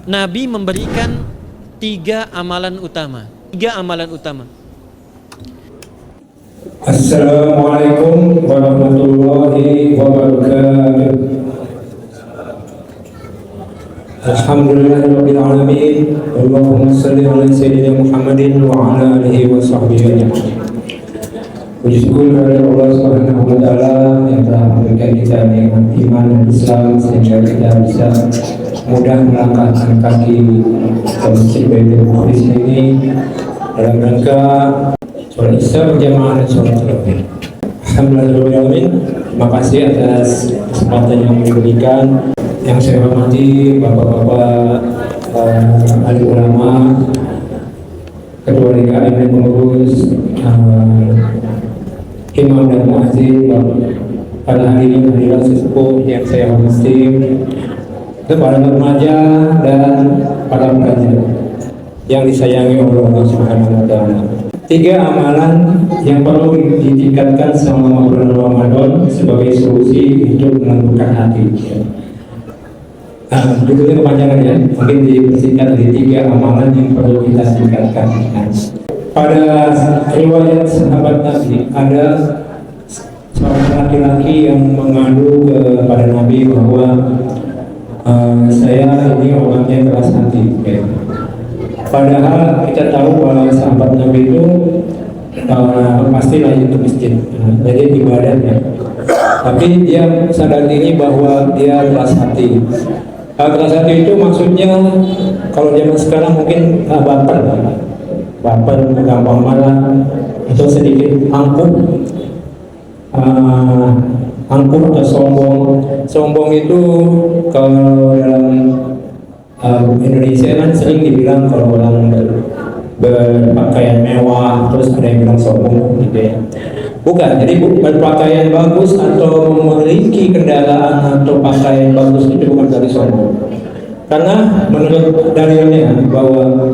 Nabi memberikan tiga amalan utama. Assalamualaikum warahmatullahi wabarakatuh. Alhamdulillahirabbil alamin. Allahumma shalli ala sayyidina Muhammadin wa ala alihi wa sahbihi ajma'in. Puji syukur kepada Allah Subhanahu wa taala yang telah memberikan kita nikmat iman dan Islam sehingga kita bisa mudah melangkahkan kaki ke Masjid Baitul Muqaddas ini dalam rangka sholat Isya berjamaah dan sholat tarawih. Alhamdulillahirobbilalamin. Terima kasih atas kesempatan yang diberikan. Yang saya hormati bapak-bapak ahli ulama, ketua DKM dan pengurus, imam dan muazzin, para hadirin hadirat sesepuh yang saya hormati, para remaja dan para pelajar yang disayangi oleh Allah Subhanahu wa taala. Tiga amalan yang perlu ditingkatkan selama bulan Ramadan sebagai solusi untuk menentukan hati. Berikutnya kepanjangan ya, mungkin dipersingkat dari tiga amalan yang perlu kita tingkatkan. Pada riwayat sahabat Nabi ada seorang laki-laki yang mengadu kepada Nabi bahwa saya ini orangnya keras hati. Padahal kita tahu bahwa sahabat Nabi itu pasti rajin ke masjid, jadi ibadahnya. Tapi dia sadar diri bahwa dia keras hati. Keras hati itu maksudnya kalau zaman sekarang mungkin baper, gampang marah, atau sedikit angkuh atau sombong. Sombong itu kalau dalam Indonesia kan sering dibilang kalau orang berpakaian mewah, terus ada yang bilang sombong gitu ya. Bukan, jadi berpakaian bagus atau memiliki kendaraan atau pakaian bagus itu bukan dari sombong. Karena menurut dalilnya bahwa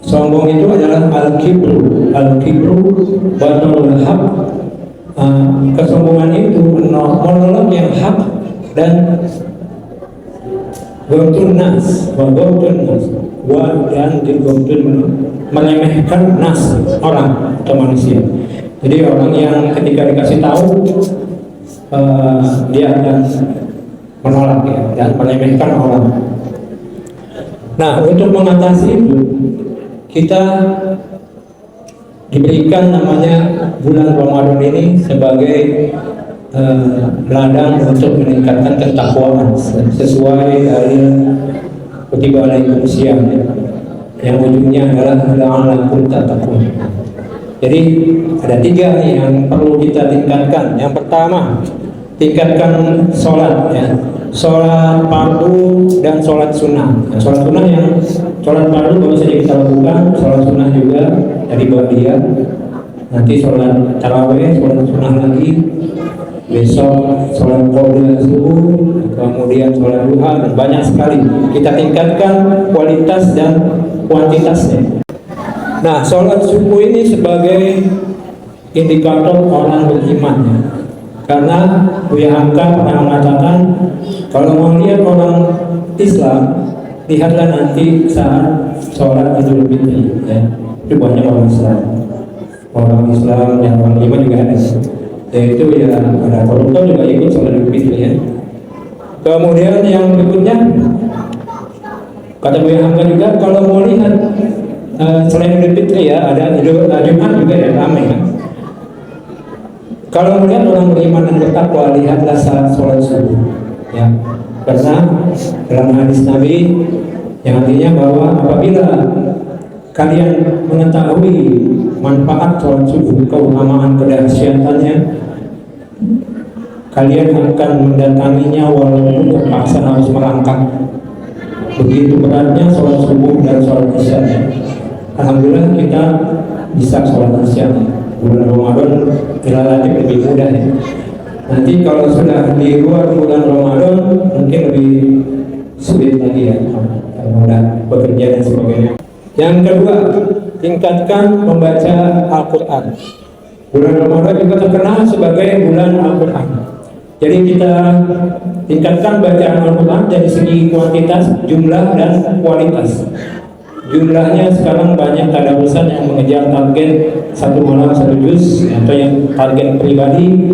sombong itu adalah al-kibru batalul haq. Kesombongan itu menolak yang hak dan meremehkan nas orang atau manusia. Jadi orang yang ketika dikasih tahu dia akan menolak ya, dan meremehkan orang. Nah, untuk mengatasi itu kita diberikan namanya bulan Ramadan ini sebagai ladang untuk meningkatkan ketakwaan sesuai dari kutiba alaikum syiyam yang ujungnya adalah la'allakum tattaqun. Jadi ada tiga yang perlu kita tingkatkan. Yang pertama, tingkatkan sholat ya. Sholat fardu dan sholat sunnah. Sholat sunnah yang sholat fardu baru saja kita lakukan, sholat sunnah juga dari ba'diyah. Nanti sholat tarawih, sholat sunnah lagi. Besok sholat qobliyah subuh, kemudian sholat duha, dan banyak sekali. Kita tingkatkan kualitas dan kuantitasnya. Nah, sholat subuh ini sebagai indikator orang beriman ya. Karena Buya Hamka pernah mengatakan kalau mau lihat orang Islam, lihatlah nanti saat sholat Idul Fitri ya. Itu banyak orang Islam yang orang iman juga ada. Yaitu ya ada koruptor juga ikut sholat Idul Fitri ya. Kemudian yang berikutnya kata Buya Hamka juga kalau mau lihat selain Idul Fitri ya, ada Jumat juga ya, ramai kan. Kalau melihat orang beriman dan bertakwa, lihatlah saat sholat subuh ya. Karena dalam hadis Nabi yang artinya bahwa apabila kalian mengetahui manfaat sholat subuh, keutamaan kedahsyatannya, kalian akan mendatanginya walaupun terpaksa harus melangkah. Begitu beratnya sholat subuh dan sholat isya. Alhamdulillah kita bisa sholat isya. Bulan Ramadan relatif lebih mudah ya. Nanti kalau sudah di luar bulan Ramadan mungkin lebih sulit lagi ya, karena udah bekerja dan sebagainya. Yang kedua, tingkatkan membaca Al-Quran. Bulan Ramadan juga terkenal sebagai bulan Al-Quran. Jadi kita tingkatkan bacaan Al-Quran dari segi kuantitas, jumlah, dan kualitas. Jumlahnya sekarang banyak tadarusan yang mengejar target satu malam satu juz, atau yang target pribadi.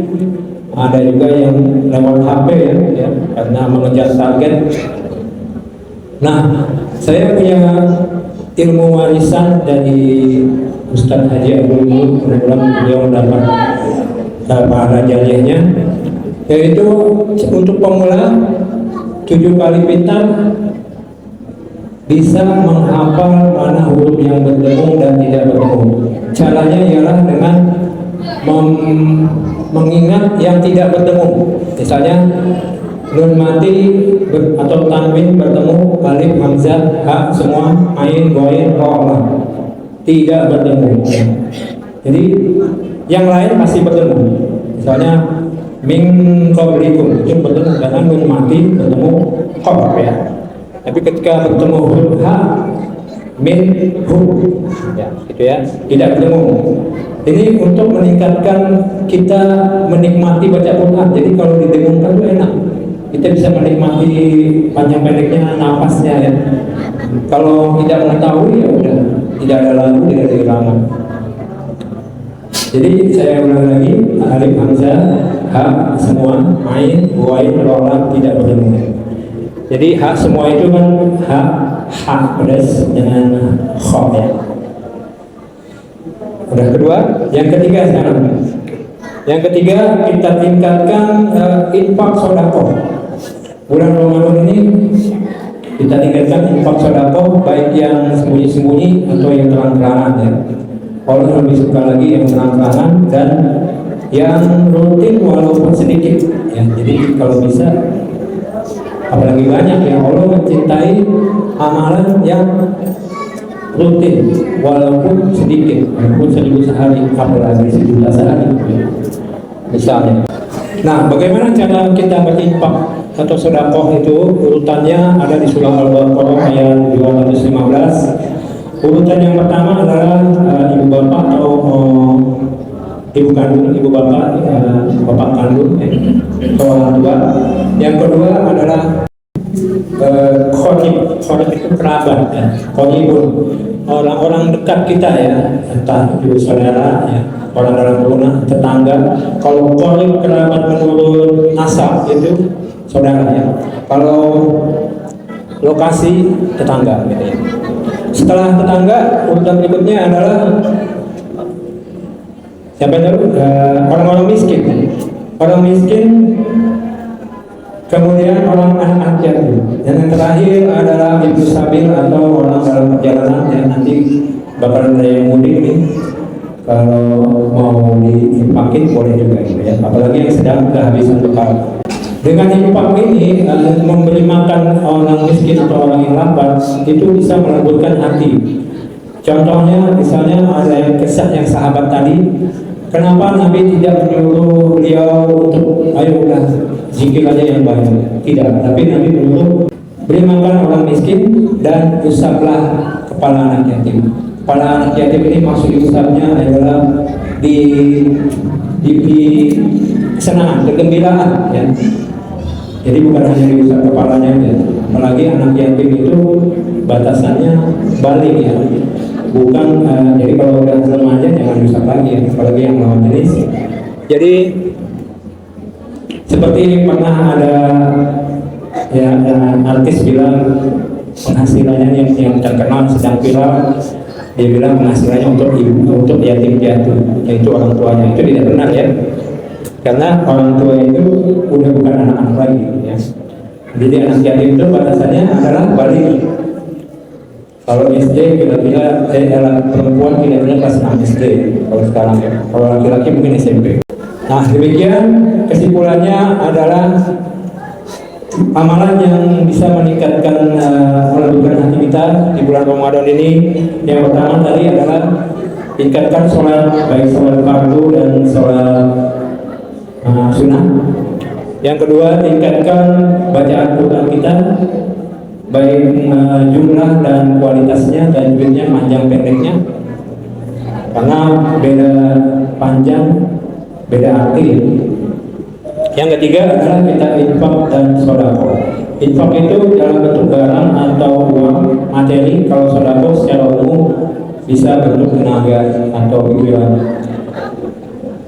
Ada juga yang lewat HP ya, karena mengejar target. Nah, saya punya ilmu warisan dari Ustadz Haji Abdul Muluk, mudah-mudahan beliau dapat pahala jariahnya, yaitu untuk pemula 7 kali pintar bisa menghafal mana huruf yang bertemu dan tidak bertemu. Caranya ialah dengan mengingat yang tidak bertemu. Misalnya nun mati atau tanwin bertemu, alif, hamzah, ha semua, ain, ghain, ra tidak bertemu. Jadi yang lain pasti bertemu. Misalnya min qablikum itu bertemu karena nun mati bertemu qaf ya. Tapi ketika bertemu huruf ha, min, hu ya, gitu ya, tidak bertemu. Ini untuk meningkatkan kita menikmati baca Quran. Jadi kalau didengungkan itu enak, kita bisa menikmati panjang pendeknya nafasnya ya. Kalau tidak mengetahui ya udah, tidak ada lagu, tidak ada irama. Jadi saya ulang lagi, alif, hamzah, ha semua, ain, ghain, ra tidak bertemu. Jadi ha semua itu kan ha pedas dengan kha ya. Udah kedua, yang ketiga sekarang. Yang ketiga kita tingkatkan infak sedekah. Bulan Ramadan ini kita tingkatkan infak sedekah, baik yang sembunyi-sembunyi atau yang terang-terangan ya. Allah lebih suka lagi yang terang-terangan dan yang rutin walaupun sedikit ya. Jadi kalau bisa, apalagi banyak ya, Allah mencintai amalan yang rutin walaupun sedikit, walaupun 1000 sehari, apalagi 1.000 sehari misalnya. Nah, bagaimana cara kita berinfak atau sedekah itu? Urutannya ada di surah Al-Baqarah ayat 215. Urutan yang pertama adalah ibu bapak atau ibu kandung, ibu bapak, bapak kandung atau orang tua. Yang kedua adalah khotib itu kerabat ya. Khotibun orang-orang dekat kita ya, entah ibu saudara ya, orang dalam rumah, tetangga. Kalau khotib kerabat menurut nasab itu saudara ya. Kalau lokasi tetangga gitu ya. Setelah tetangga, urutan berikutnya adalah siapa itu? Orang-orang miskin. Orang miskin, kemudian orang anak yatim. Dan yang terakhir adalah ibu sabil atau orang dalam perjalanan yang nanti bakal ada yang mudik nih. Kalau mau diimpakin boleh juga gitu ya. Apalagi yang sedang kehabisan bekal. Dengan infak ini memberi makan orang miskin atau orang yang lapar itu bisa melembutkan hati. Contohnya misalnya ada yang kisah yang sahabat tadi, kenapa Nabi tidak menyuruh beliau untuk ayo udah zikir aja yang banyak? Tidak, tapi Nabi menyuruh beri makan orang miskin dan usaplah kepala anak yatim. Kepala anak yatim ini maksud usapnya adalah di kesenangan, kegembiraan ya. Jadi bukan hanya diusap kepalanya ya. Apalagi anak yatim itu batasannya balik ya. Bukan jadi kalau udah remaja jangan diusap lagi ya, apalagi yang lawan jenis. Jadi seperti pernah ada ya artis bilang penghasilannya yang terkenal sedang viral, dia bilang penghasilannya untuk ibu, untuk yatim piatu, yaitu orang tuanya. Itu tidak benar ya. Karena orang tua itu udah bukan anak-anak lagi ya. Jadi anak yatim itu batasannya adalah balik. Kalau SD kira-kira perempuan kira-kira kelas 6 SD kalau sekarang ya. Kalau laki-laki mungkin SMP. Nah demikian kesimpulannya adalah amalan yang bisa meningkatkan melembutkan hati kita di bulan Ramadan ini. Yang pertama tadi adalah tingkatkan sholat, baik sholat fardu dan sholat sunnah. Yang kedua, tingkatkan bacaan Quran kita, baik jumlah dan kualitasnya, tajwidnya, panjang pendeknya, karena beda panjang beda arti. Yang ketiga adalah kita infak dan sodako. Infak itu dalam bentuk barang atau uang materi. Kalau sodako secara umum bisa bentuk tenaga atau pikiran.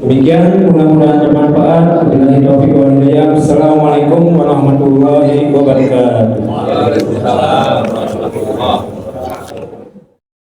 Demikian, mudah-mudahan bermanfaat. Wabillahi taufiq wal hidayah. Assalamualaikum warahmatullahi wabarakatuh. Waalaikumsalam warahmatullahi wabarakatuh.